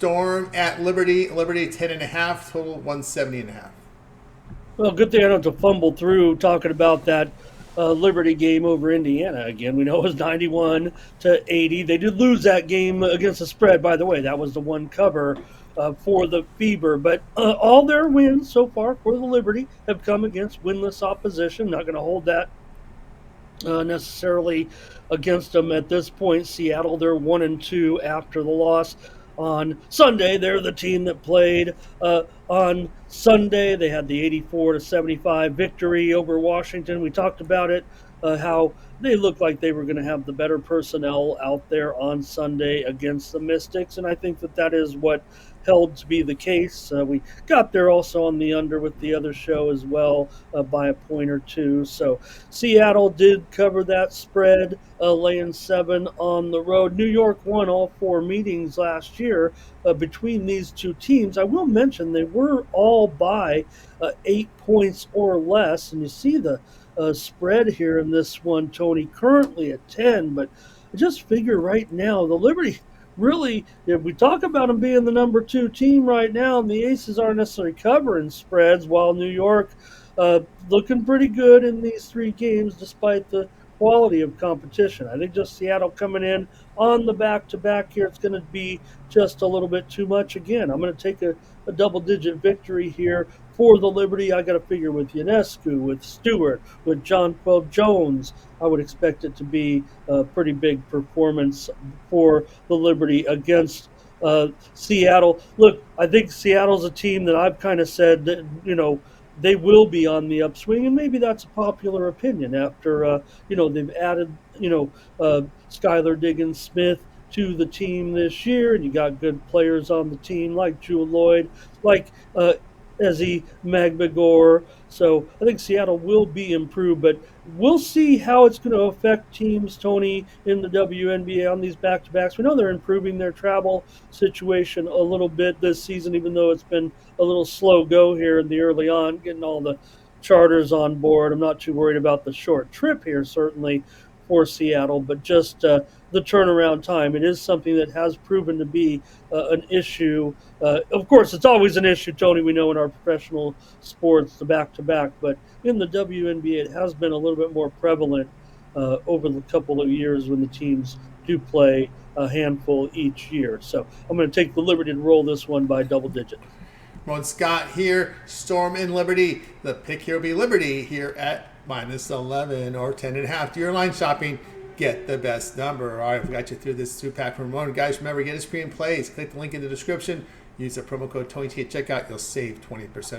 Storm at Liberty. Liberty 10.5, total 170.5. Well, good thing I don't have to fumble through talking about that Liberty game over Indiana again. We know it was 91-80. They did lose that game against the spread, by the way. That was the one cover for the Fever. But all their wins so far for the Liberty have come against winless opposition. Not going to hold that necessarily against them at this point. Seattle, they're 1-2 after the loss on Sunday. They're the team that played on Sunday. They had the 84-75 victory over Washington. We talked about it, how they looked like they were going to have the better personnel out there on Sunday against the Mystics, and I think that is what held to be the case. We got there also on the under with the other show as well by a point or two. So Seattle did cover that spread, laying 7 on the road. New York won all 4 meetings last year between these two teams. I will mention they were all by 8 points or less, and you see the spread here in this one, Tony, currently at 10, but I just figure right now the Liberty really, if we talk about them being the number 2 team right now, and the Aces aren't necessarily covering spreads, while New York looking pretty good in these 3 games despite the quality of competition. I think just Seattle coming in on the back-to-back here, it's going to be just a little bit too much again. I'm going to take a double-digit victory here for the Liberty. I got to figure with Ionescu, with Stewart, with John Quill Jones. I would expect it to be a pretty big performance for the Liberty against Seattle. Look, I think Seattle's a team that I've kind of said that, they will be on the upswing, and maybe that's a popular opinion after, they've added, Skylar Diggins-Smith to the team this year, and you got good players on the team like Jewel Lloyd, like Ezzy Magbagor. So I think Seattle will be improved, but we'll see how it's going to affect teams, Tony, in the WNBA on these back-to-backs. We know they're improving their travel situation a little bit this season, even though it's been a little slow go here in the early on, getting all the charters on board. I'm not too worried about the short trip here, certainly, for Seattle, but just the turnaround time. It is something that has proven to be an issue. Of course, it's always an issue, Tony, we know in our professional sports, the back-to-back, but in the WNBA, it has been a little bit more prevalent over the couple of years when the teams do play a handful each year. So I'm going to take the Liberty to roll this one by double digit. Ramon Scott here, Storm and Liberty. The pick here will be Liberty here at -11 or 10.5. Do your line shopping. Get the best number. All right, we got you through this 2-pack from Ramon. Guys, remember, get his screen plays. Click the link in the description. Use the promo code TonyT at checkout. You'll save 20%.